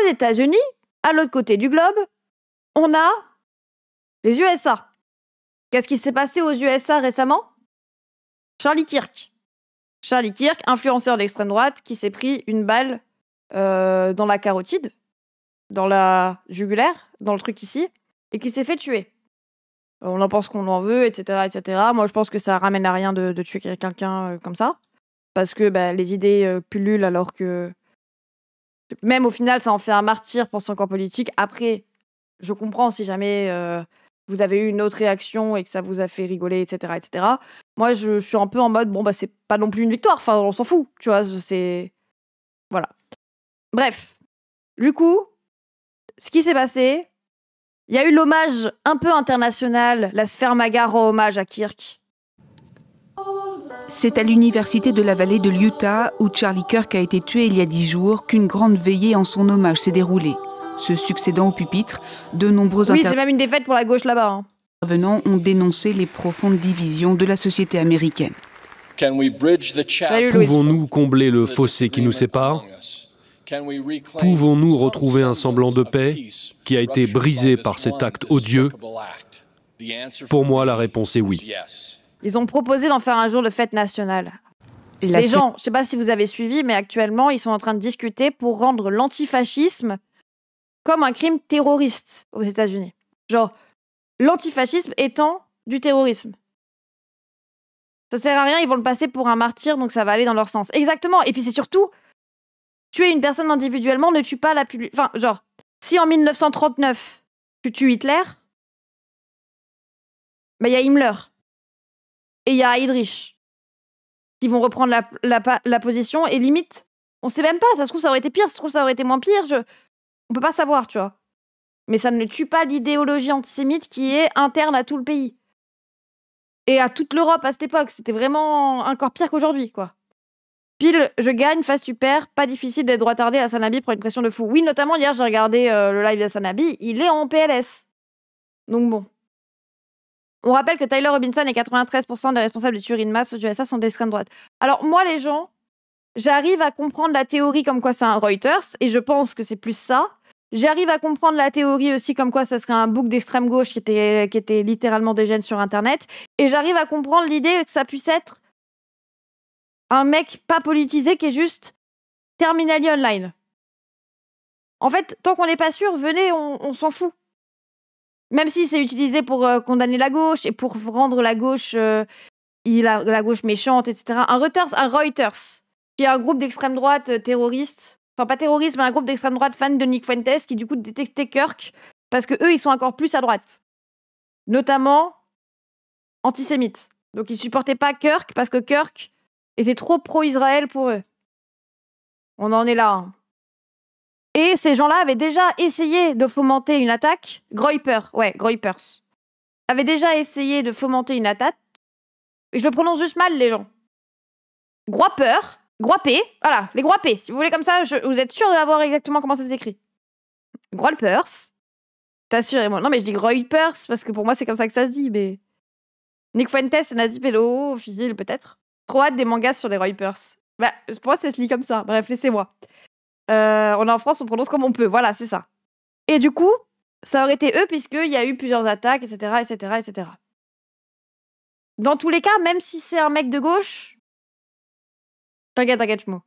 Aux États-Unis, à l'autre côté du globe, on a les USA. Qu'est-ce qui s'est passé aux USA récemment? Charlie Kirk. Charlie Kirk, influenceur d'extrême droite, qui s'est pris une balle dans la carotide, dans la jugulaire, dans le truc ici, et qui s'est fait tuer. On en pense qu'on en veut, etc., etc. Moi, je pense que ça ramène à rien de tuer quelqu'un comme ça. Parce que les idées pullulent alors que... Même au final, ça en fait un martyr pour son camp politique. Après, je comprends si jamais vous avez eu une autre réaction et que ça vous a fait rigoler, etc., etc. Moi, je suis un peu en mode, c'est pas non plus une victoire. Enfin, on s'en fout, tu vois, c'est... Voilà. Bref. Du coup, ce qui s'est passé... Il y a eu l'hommage un peu international, la sphère MAGA rend hommage à Kirk. C'est à l'université de la vallée de l'Utah, où Charlie Kirk a été tué il y a 10 jours, qu'une grande veillée en son hommage s'est déroulée. Se succédant au pupitre, de nombreux c'est même une défaite pour la gauche là-bas. Intervenants ont dénoncé les profondes divisions de la société américaine. Pouvons-nous combler le fossé qui nous sépare ? Pouvons-nous retrouver un semblant de paix qui a été brisé par cet acte odieux? Pour moi, la réponse est oui. Ils ont proposé d'en faire un jour de fête nationale. Les gens, je ne sais pas si vous avez suivi, mais actuellement, ils sont en train de discuter pour rendre l'antifascisme comme un crime terroriste aux États-Unis. Genre, l'antifascisme étant du terrorisme. Ça sert à rien, ils vont le passer pour un martyr, donc ça va aller dans leur sens. Exactement, et puis c'est surtout... Tuer une personne individuellement ne tue pas la public. Enfin, genre, si en 1939, tu tues Hitler, il y a Himmler et il y a Heydrich qui vont reprendre la position et limite, on sait même pas, ça se trouve ça aurait été pire, ça se trouve ça aurait été moins pire, on peut pas savoir, tu vois. Mais ça ne tue pas l'idéologie antisémite qui est interne à tout le pays. Et à toute l'Europe à cette époque, c'était vraiment encore pire qu'aujourd'hui, quoi. Pile, je gagne, phase super, pas difficile d'être retardé à Sanabi pour une pression de fou. Oui, notamment hier, j'ai regardé le live de Sanabi, il est en PLS. Donc bon. On rappelle que Tyler Robinson et 93% des responsables des tueries de masse aux USA sont d'extrême droite. Alors moi, les gens, j'arrive à comprendre la théorie comme quoi c'est un Reuters, et je pense que c'est plus ça. J'arrive à comprendre la théorie aussi comme quoi ça serait un bouc d'extrême gauche qui était littéralement des gènes sur Internet. Et j'arrive à comprendre l'idée que ça puisse être un mec pas politisé qui est juste terminally online. En fait, tant qu'on n'est pas sûr, venez, on s'en fout. Même si c'est utilisé pour condamner la gauche et pour rendre la gauche, la gauche méchante, etc. Un Reuters, qui est un groupe d'extrême droite terroriste, enfin pas terroriste, mais un groupe d'extrême droite fans de Nick Fuentes qui du coup détestait Kirk parce que eux, ils sont encore plus à droite. Notamment antisémites. Donc ils supportaient pas Kirk parce que Kirk était trop pro-Israël pour eux. On en est là. Hein. Et ces gens-là avaient déjà essayé de fomenter une attaque. Groypers avaient déjà essayé de fomenter une attaque. Et je le prononce juste mal, les gens. Groyper, voilà, les Groypers. Si vous voulez comme ça, vous êtes sûr de l'avoir exactement comment ça s'écrit. Groypers. T'assurez-moi. Non, mais je dis Groypers parce que pour moi, c'est comme ça que ça se dit, mais... Nick Fuentes, nazi pédophile, peut-être. Trop hâte des mangas sur les Groypers. Pour moi, ça se lit comme ça. Bref, laissez-moi. On est en France, on prononce comme on peut. Voilà, c'est ça. Et du coup, ça aurait été eux, puisqu'il y a eu plusieurs attaques, etc., etc., etc. Dans tous les cas, même si c'est un mec de gauche... T'inquiète, Chmo.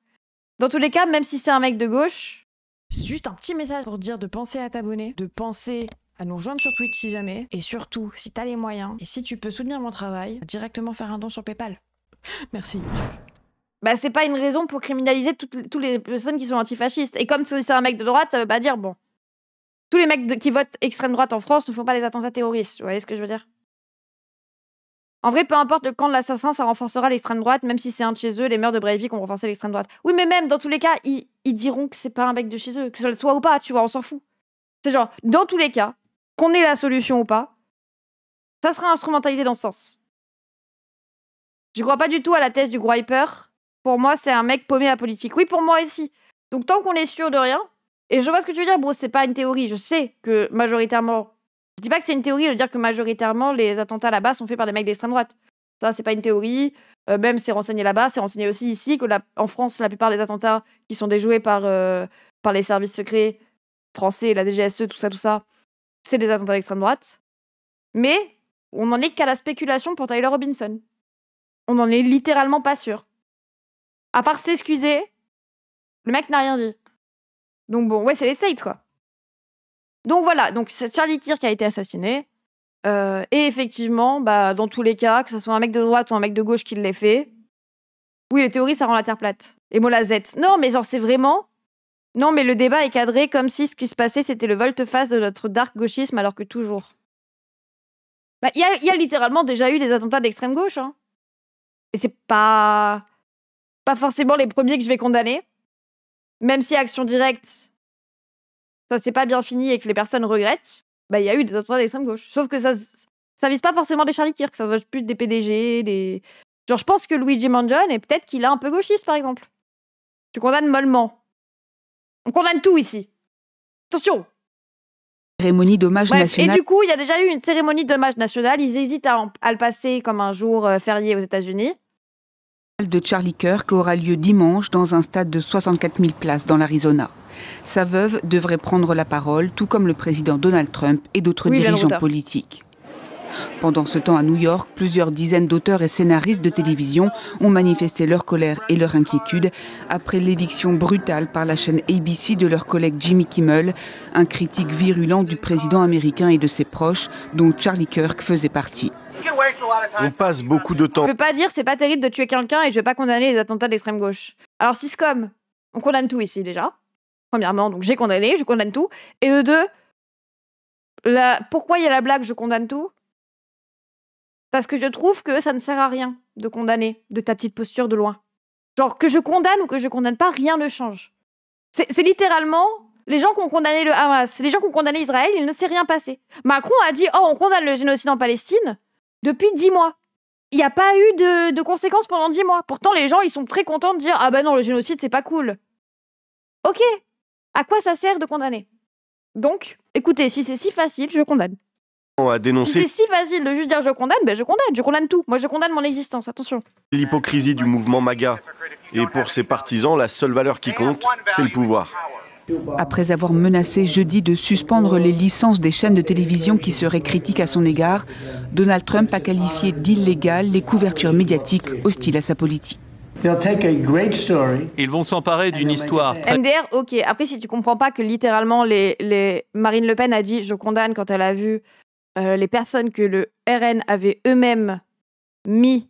Dans tous les cas, même si c'est un mec de gauche... Juste un petit message pour dire de penser à t'abonner, de penser à nous rejoindre sur Twitch si jamais, et surtout, si t'as les moyens, et si tu peux soutenir mon travail, directement faire un don sur PayPal. Merci, YouTube. C'est pas une raison pour criminaliser toutes les personnes qui sont antifascistes. Et comme c'est un mec de droite, ça veut pas dire, bon, tous les mecs qui votent extrême droite en France ne font pas des attentats terroristes. Vous voyez ce que je veux dire? En vrai, peu importe le camp de l'assassin, ça renforcera l'extrême droite, même si c'est un de chez eux, les mœurs de Breivik ont renforcé l'extrême droite. Oui, mais même, dans tous les cas, ils diront que c'est pas un mec de chez eux, que ça le soit ou pas, tu vois, on s'en fout. C'est genre, dans tous les cas, qu'on ait la solution ou pas, ça sera instrumentalisé dans ce sens. Je crois pas du tout à la thèse du Groyper. Pour moi, c'est un mec paumé à la politique. Oui, pour moi aussi. Donc, tant qu'on est sûr de rien, et je vois ce que tu veux dire, bro, c'est pas une théorie. Je sais que majoritairement... Je dis pas que c'est une théorie de dire que majoritairement, les attentats là-bas sont faits par des mecs d'extrême droite. Ça, c'est pas une théorie. Même c'est renseigné là-bas, c'est renseigné aussi ici, que en France, la plupart des attentats qui sont déjoués par les services secrets français, la DGSE, tout ça, c'est des attentats d'extrême droite. Mais on n'en est qu'à la spéculation pour Tyler Robinson. On n'en est littéralement pas sûr. À part s'excuser, le mec n'a rien dit. Donc bon, ouais, c'est les States, quoi. Donc voilà, donc c'est Charlie Kirk a été assassiné. Et effectivement, dans tous les cas, que ce soit un mec de droite ou un mec de gauche qui l'ait fait, oui, les théories, ça rend la Terre plate. Et Mola Z. Non, mais genre, c'est vraiment... Non, mais le débat est cadré comme si ce qui se passait, c'était le volte-face de notre dark gauchisme, alors que toujours. Il y a littéralement déjà eu des attentats d'extrême gauche, hein. Et c'est pas forcément les premiers que je vais condamner. Même si Action Directe, ça s'est pas bien fini et que les personnes regrettent, il y a eu des attentats d'extrême gauche. Sauf que ça vise pas forcément des Charlie Kirk, ça vise plus des PDG, des... Genre, je pense que Luigi Mangione, et peut-être qu'il est un peu gauchiste, par exemple. Tu condamnes mollement. On condamne tout ici. Attention. Cérémonie d'hommage national. Et du coup, il y a déjà eu une cérémonie d'hommage national. Ils hésitent à le passer comme un jour férié aux États-Unis. De Charlie Kirk aura lieu dimanche dans un stade de 64 000 places dans l'Arizona. Sa veuve devrait prendre la parole, tout comme le président Donald Trump et d'autres dirigeants politiques. Pendant ce temps, à New York, plusieurs dizaines d'auteurs et scénaristes de télévision ont manifesté leur colère et leur inquiétude après l'éviction brutale par la chaîne ABC de leur collègue Jimmy Kimmel, un critique virulent du président américain et de ses proches, dont Charlie Kirk faisait partie. On passe beaucoup de temps. Je peux pas dire c'est pas terrible de tuer quelqu'un et je vais pas condamner les attentats d'extrême gauche. Alors Siscom, on condamne tout ici déjà. Premièrement, donc j'ai condamné, je condamne tout. Et de deux, pourquoi il y a la blague je condamne tout ? Parce que je trouve que ça ne sert à rien de condamner de ta petite posture de loin. Genre, que je condamne ou que je condamne pas, rien ne change. C'est littéralement les gens qui ont condamné le Hamas, les gens qui ont condamné Israël, il ne s'est rien passé. Macron a dit « Oh, on condamne le génocide en Palestine » depuis 10 mois. Il n'y a pas eu de conséquences pendant 10 mois. Pourtant, les gens, ils sont très contents de dire « Ah ben non, le génocide, c'est pas cool. » Ok, à quoi ça sert de condamner ? Donc, écoutez, si c'est si facile, je condamne. À dénoncer si c'est si facile de juste dire je condamne tout. Moi je condamne mon existence, attention. l'hypocrisie du mouvement MAGA. Et pour ses partisans, la seule valeur qui compte, c'est le pouvoir. Après avoir menacé jeudi de suspendre les licences des chaînes de télévision qui seraient critiques à son égard, Donald Trump a qualifié d'illégales les couvertures médiatiques hostiles à sa politique. Ils vont s'emparer d'une histoire très... MDR, ok. Après, si tu comprends pas que littéralement Marine Le Pen a dit je condamne quand elle a vu les personnes que le RN avait eux-mêmes mis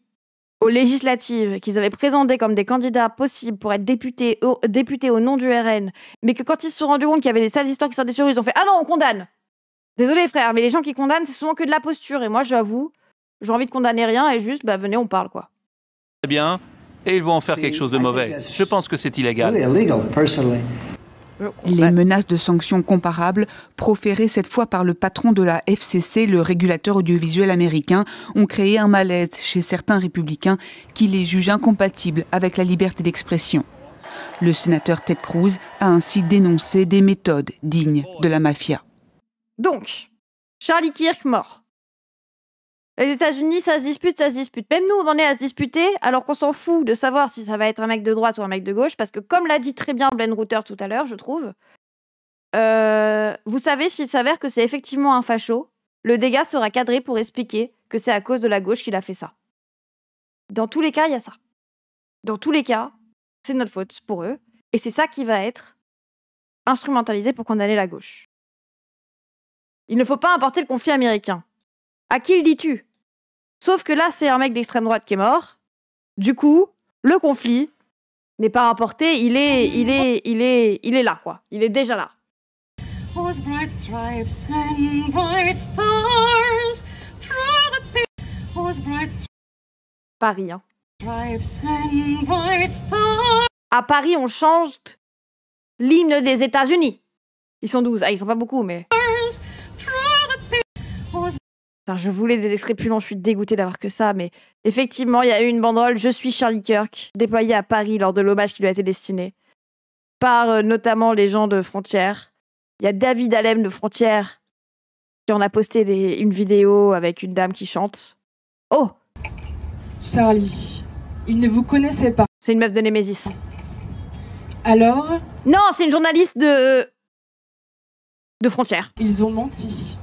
aux législatives, qu'ils avaient présentés comme des candidats possibles pour être députés au nom du RN, mais que quand ils se sont rendus compte qu'il y avait des sales histoires qui sortaient sur eux, ils ont fait « Ah non, on condamne !» Désolé frère, mais les gens qui condamnent, c'est souvent que de la posture. Et moi, j'avoue, j'ai envie de condamner rien et juste, venez, on parle, quoi. Très bien, et ils vont en faire quelque chose de mauvais. Je pense que c'est illégal. Les menaces de sanctions comparables, proférées cette fois par le patron de la FCC, le régulateur audiovisuel américain, ont créé un malaise chez certains républicains qui les jugent incompatibles avec la liberté d'expression. Le sénateur Ted Cruz a ainsi dénoncé des méthodes dignes de la mafia. Donc, Charlie Kirk mort. Les États-Unis, ça se dispute. Même nous, on en est à se disputer, alors qu'on s'en fout de savoir si ça va être un mec de droite ou un mec de gauche, parce que comme l'a dit très bien Blaine Router tout à l'heure, je trouve, vous savez, s'il s'avère que c'est effectivement un facho, le dégât sera cadré pour expliquer que c'est à cause de la gauche qu'il a fait ça. Dans tous les cas, il y a ça. Dans tous les cas, c'est notre faute pour eux, et c'est ça qui va être instrumentalisé pour condamner la gauche. Il ne faut pas importer le conflit américain. À qui le dis-tu ? Sauf que là, c'est un mec d'extrême droite qui est mort. Du coup, le conflit n'est pas importé, il est là, quoi. Il est déjà là. Paris, hein. À Paris, on change l'hymne des États-Unis. Ils sont 12. Ah, ils sont pas beaucoup, mais... Enfin, je voulais des extraits plus longs, je suis dégoûtée d'avoir que ça, mais effectivement, il y a eu une banderole « Je suis Charlie Kirk » déployée à Paris lors de l'hommage qui lui a été destiné, par notamment les gens de Frontières. Il y a David Alem de Frontières qui en a posté une vidéo avec une dame qui chante. Oh ! Charlie, il ne vous connaissait pas. C'est une meuf de Némésis. Alors ? Non, c'est une journaliste de de frontières. Ils ont menti.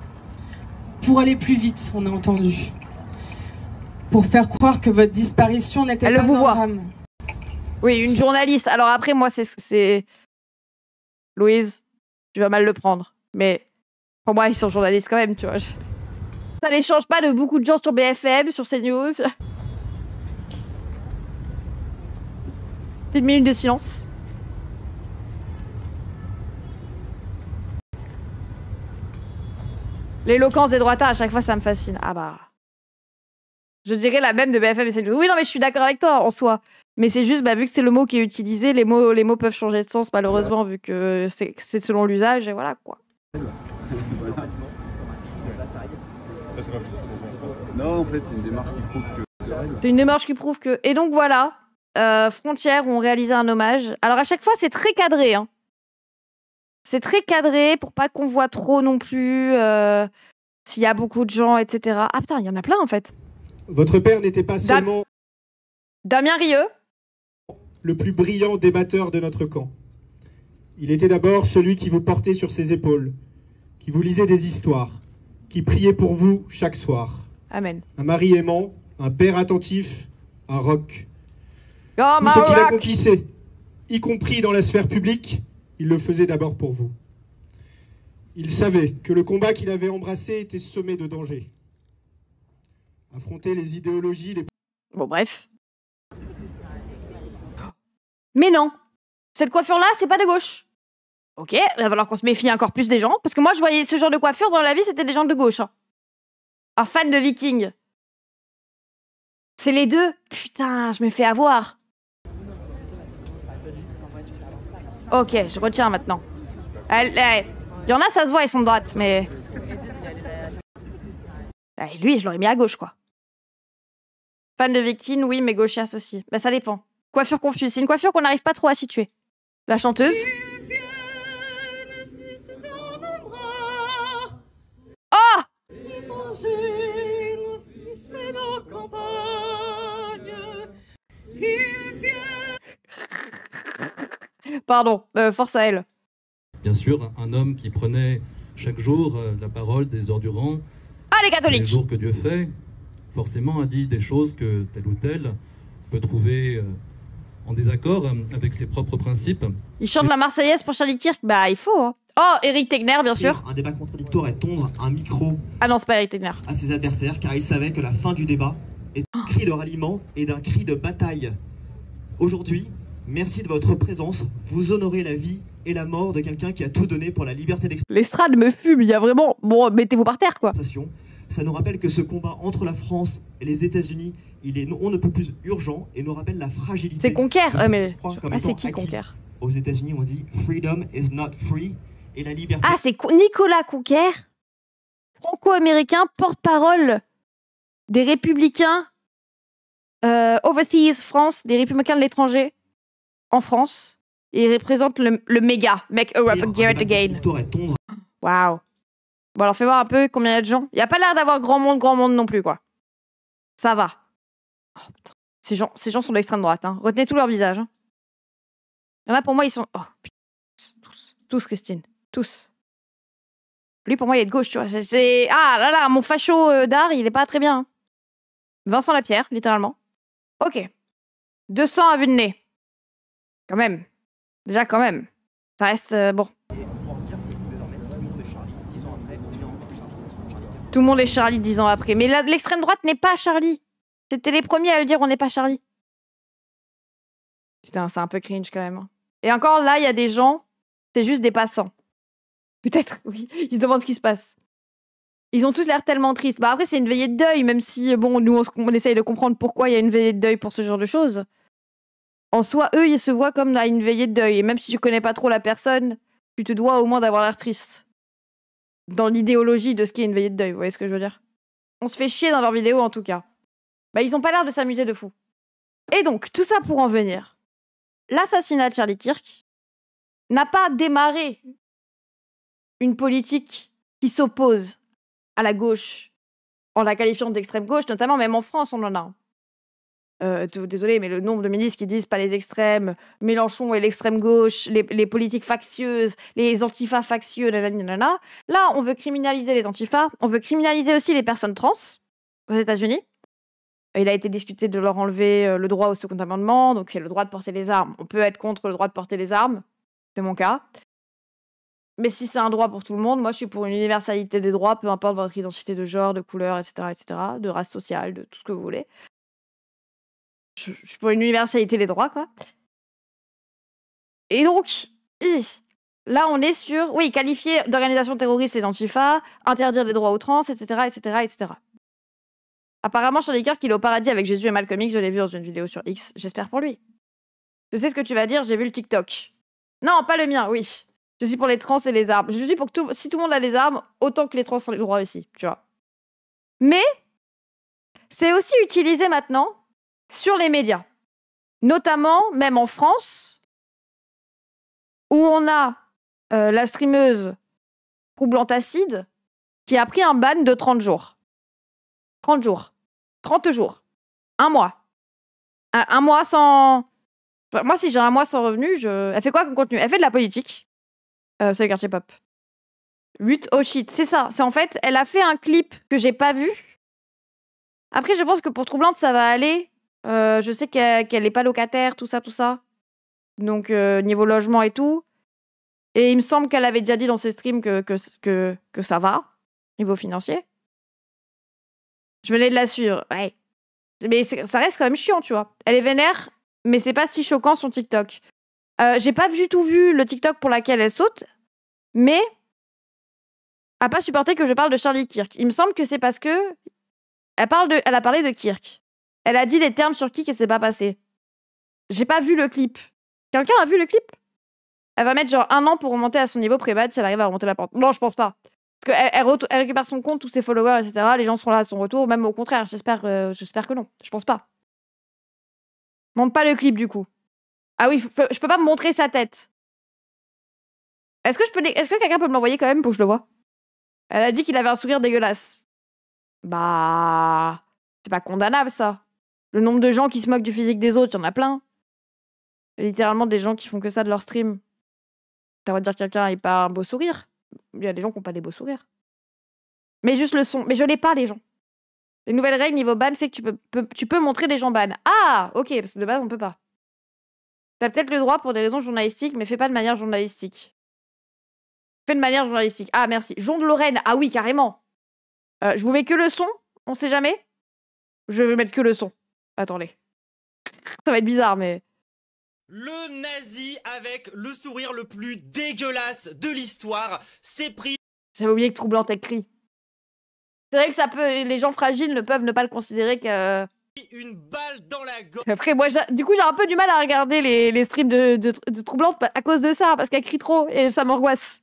Pour aller plus vite, on a entendu. Pour faire croire que votre disparition n'était pas un drame. Oui, une journaliste. Alors après, moi, c'est... Louise, tu vas mal le prendre. Mais pour moi, ils sont journalistes quand même, tu vois. Ça les change pas de beaucoup de gens sur BFM, sur CNews. Une minute de silence. L'éloquence des droitards, à chaque fois, ça me fascine. Ah bah... Je dirais la même de BFM et CNews. Oui, non, mais je suis d'accord avec toi, en soi. Mais c'est juste, bah, vu que c'est le mot qui est utilisé, les mots peuvent changer de sens, malheureusement, vu que c'est selon l'usage, et voilà, quoi. Non, en fait, c'est une démarche qui prouve que... C'est une démarche qui prouve que... Et donc, voilà. Frontières ont réalisé un hommage. Alors, à chaque fois, c'est très cadré, hein. C'est très cadré pour pas qu'on voit trop non plus s'il y a beaucoup de gens, etc. Ah putain, il y en a plein en fait. Votre père n'était pas seulement Damien Rieu, le plus brillant débatteur de notre camp. Il était d'abord celui qui vous portait sur ses épaules, qui vous lisait des histoires, qui priait pour vous chaque soir. Amen. Un mari aimant, un père attentif, un roc. Oh, tout ce qu'il accomplissait, y compris dans la sphère publique, il le faisait d'abord pour vous. Il savait que le combat qu'il avait embrassé était semé de dangers. Affronter les idéologies, les... Bon, bref. Mais non, cette coiffure-là, c'est pas de gauche. Ok, il va falloir qu'on se méfie encore plus des gens, parce que moi, je voyais ce genre de coiffure dans la vie, c'était des gens de gauche. Hein. Un fan de Viking. C'est les deux. Putain, je me fais avoir. Ok, je retiens maintenant. Il y en a, ça se voit, ils sont de droite, mais... lui, je l'aurais mis à gauche, quoi. Fan de Victime, oui, mais gauchias aussi. Bah, ça dépend. Coiffure confuse, c'est une coiffure qu'on n'arrive pas trop à situer. La chanteuse. Oh! Pardon, force à elle. Bien sûr, un homme qui prenait chaque jour la parole des heures durant. Ah, les catholiques! Les jours que Dieu fait, forcément a dit des choses que tel ou tel peut trouver en désaccord avec ses propres principes. Il chante la Marseillaise pour Charlie Kirk? Bah, il faut, hein. Oh, Éric Tegner, bien sûr. Un débat contradictoire et tondre un micro ah non, c'est pas Éric Tegner. À ses adversaires, car il savait que la fin du débat est un cri de ralliement et d'un cri de bataille. Aujourd'hui, merci de votre présence. Vous honorez la vie et la mort de quelqu'un qui a tout donné pour la liberté d'expression. L'estrade me fume, il y a vraiment... Bon, mettez-vous par terre, quoi. Ça nous rappelle que ce combat entre la France et les États-Unis, on ne peut plus urgent et nous rappelle la fragilité. C'est Conquer, mais... Ah, c'est qui Conquer? Aux États-Unis, on dit « Freedom is not free » et la liberté... Ah, c'est Nicolas Conquer, franco-américain, porte-parole des républicains overseas France, des républicains de l'étranger, en France. Et il représente le méga, Make Europe Great Again. Waouh. Bon, alors fais voir un peu combien il y a de gens. Il n'y a pas l'air d'avoir grand monde non plus, quoi. Ça va. Oh, putain. Ces gens sont de l'extrême droite, hein. Retenez tout leur visage. Hein. Il y en a pour moi, ils sont... Oh, putain. Tous, Christine. Tous. Lui, pour moi, il est de gauche, tu vois. Ah là là, mon facho d'art, il est pas très bien. Hein. Vincent Lapierre, littéralement. Ok. 200 à vue de nez. Quand même. Déjà, quand même. Ça reste... bon. Tout le monde est Charlie 10 ans après. Mais l'extrême droite n'est pas Charlie. C'était les premiers à le dire, on n'est pas Charlie. Putain, c'est un peu cringe quand même. Et encore là, il y a des gens, c'est juste des passants. Peut-être, oui. Ils se demandent ce qui se passe. Ils ont tous l'air tellement tristes. Bah après, c'est une veillée de deuil, même si, bon, nous, on essaye de comprendre pourquoi il y a une veillée de deuil pour ce genre de choses. En soi, eux, ils se voient comme à une veillée de deuil. Et même si tu connais pas trop la personne, tu te dois au moins d'avoir l'air triste. Dans l'idéologie de ce qu'est une veillée de deuil, vous voyez ce que je veux dire? On se fait chier dans leurs vidéos, en tout cas. Bah, ils ont pas l'air de s'amuser de fou. Et donc, tout ça pour en venir. L'assassinat de Charlie Kirk n'a pas démarré une politique qui s'oppose à la gauche, en la qualifiant d'extrême gauche, notamment même en France, on en a. désolé, mais le nombre de ministres qui disent pas les extrêmes, Mélenchon et l'extrême gauche, les politiques factieuses, les antifas factieux, nanana. Là, on veut criminaliser les antifas, on veut criminaliser aussi les personnes trans aux États-Unis. Il a été discuté de leur enlever le droit au second amendement, donc c'est le droit de porter les armes. On peut être contre le droit de porter les armes, c'est mon cas. Mais si c'est un droit pour tout le monde, moi je suis pour une universalité des droits, peu importe votre identité de genre, de couleur, etc., de race sociale, de tout ce que vous voulez. Je suis pour une universalité des droits, quoi. Et donc, là, on est sur, oui, qualifier d'organisation terroriste les antifas, interdire des droits aux trans, etc., etc. Apparemment, Charlie Kirk, il est au paradis avec Jésus et Malcolm X, je l'ai vu dans une vidéo sur X, j'espère pour lui. Je sais ce que tu vas dire, j'ai vu le TikTok. Non, pas le mien, oui. Je suis pour les trans et les armes. Je suis pour que si tout le monde a les armes, autant que les trans ont les droits aussi, tu vois. Mais, c'est aussi utilisé maintenant sur les médias. Notamment, même en France, où on a la streameuse Troublante Acide qui a pris un ban de 30 jours. 30 jours. 30 jours. Un mois. Un mois sans... Moi, si j'ai un mois sans revenu, elle fait quoi comme contenu? Elle fait de la politique. C'est le quartier pop. 8 oh shit. C'est ça. C'est en fait, elle a fait un clip que j'ai pas vu. Après, je pense que pour Troublante, ça va aller. Je sais qu'elle est pas locataire, tout ça. Donc, niveau logement et tout. Et il me semble qu'elle avait déjà dit dans ses streams que ça va, niveau financier. Je venais de la suivre, ouais. Mais ça reste quand même chiant, tu vois. Elle est vénère, mais c'est pas si choquant son TikTok. J'ai pas du tout vu le TikTok pour laquelle elle saute, mais a pas supporté que je parle de Charlie Kirk. Il me semble que c'est parce que elle a parlé de Kirk. Elle a dit les termes sur Kirk et c'est pas passé. J'ai pas vu le clip. Quelqu'un a vu le clip? Elle va mettre genre 1 an pour remonter à son niveau pré-bad si elle arrive à remonter la pente. Non, je pense pas. Parce qu'elle récupère son compte, tous ses followers, etc. Les gens seront là à son retour, même au contraire. J'espère que non. Je pense pas. Montre pas le clip, du coup. Ah oui, je peux pas me montrer sa tête. Est-ce que quelqu'un peut me l'envoyer quand même pour que je le voie? Elle a dit qu'il avait un sourire dégueulasse. Bah... C'est pas condamnable, ça. Le nombre de gens qui se moquent du physique des autres, il y en a plein. Il y a littéralement des gens qui font que ça de leur stream. Ça va dire que quelqu'un n'a pas un beau sourire. Il y a des gens qui n'ont pas des beaux sourires. Mais juste le son. Mais je l'ai pas, les gens. Les nouvelles règles niveau ban fait que tu peux montrer les gens ban. Ah, ok, parce que de base, on peut pas. T'as peut-être le droit pour des raisons journalistiques, mais fais pas de manière journalistique. Fais de manière journalistique. Ah, merci. Jean de Lorraine. Ah oui, carrément. Je vous mets que le son. On sait jamais. Je vais mettre que le son. Attendez. Ça va être bizarre, mais... Le nazi avec le sourire le plus dégueulasse de l'histoire s'est pris... J'avais oublié que Troublante écrit. C'est vrai que ça peut... Les gens fragiles ne peuvent ne pas le considérer que... Une balle dans la gorge. Après, moi, du coup, j'ai un peu du mal à regarder les streams de Troublante à cause de ça, parce qu'elle crie trop et ça m'angoisse.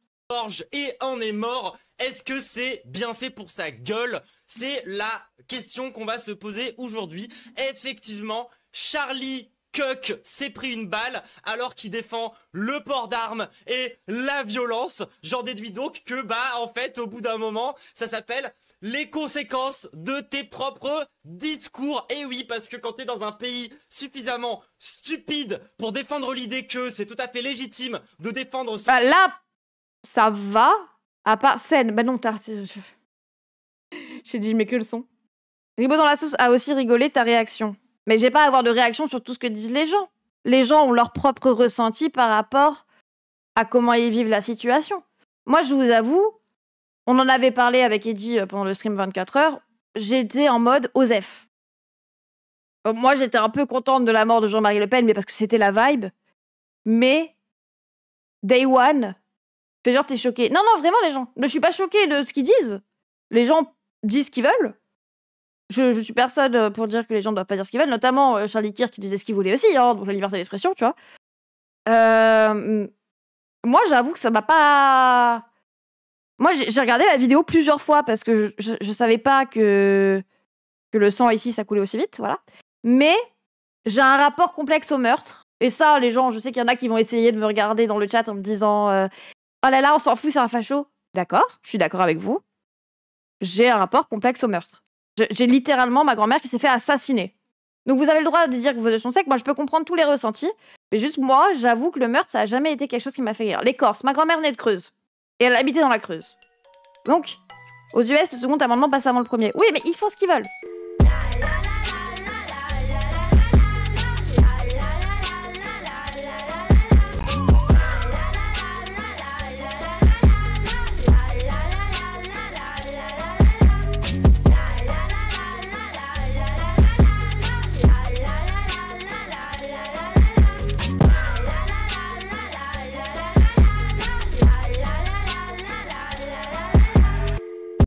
Et en est mort. Est-ce que c'est bien fait pour sa gueule? C'est la question qu'on va se poser aujourd'hui. Effectivement, Charlie Kirk s'est pris une balle alors qu'il défend le port d'armes et la violence. J'en déduis donc que, en fait, au bout d'un moment, ça s'appelle les conséquences de tes propres discours. Et oui, parce que quand t'es dans un pays suffisamment stupide pour défendre l'idée que c'est tout à fait légitime de défendre... là, ça va, à part scène. Bah non, j'ai dit, mais que le son. Ribot dans la sauce a aussi rigolé ta réaction. Mais j'ai pas à avoir de réaction sur tout ce que disent les gens. Les gens ont leur propre ressenti par rapport à comment ils vivent la situation. Moi, je vous avoue, on en avait parlé avec Eddie pendant le stream 24 heures, j'étais en mode Osef. Moi, j'étais un peu contente de la mort de Jean-Marie Le Pen, mais parce que c'était la vibe. Mais, Day One, fais genre t'es choqué. Non, vraiment, les gens. Je suis pas choquée de ce qu'ils disent. Les gens disent ce qu'ils veulent. Je suis personne pour dire que les gens ne doivent pas dire ce qu'ils veulent, notamment Charlie Kirk qui disait ce qu'il voulait aussi, donc la liberté d'expression, tu vois. Moi, j'avoue que ça m'a pas... Moi, j'ai regardé la vidéo plusieurs fois parce que je savais pas que le sang ici, ça coulait aussi vite, voilà. Mais j'ai un rapport complexe au meurtre. Et ça, les gens, je sais qu'il y en a qui vont essayer de me regarder dans le chat en me disant « Oh là là, on s'en fout, c'est un facho ». D'accord, je suis d'accord avec vous. J'ai un rapport complexe au meurtre. J'ai littéralement ma grand-mère qui s'est fait assassiner. Donc vous avez le droit de dire que vos yeux sont secs. Moi, je peux comprendre tous les ressentis. Mais juste moi, j'avoue que le meurtre, ça a jamais été quelque chose qui m'a fait rire. Les Corses, ma grand-mère venait de Creuse. Et elle habitait dans la Creuse. Donc, aux US, le second amendement passe avant le premier. Oui, mais ils font ce qu'ils veulent.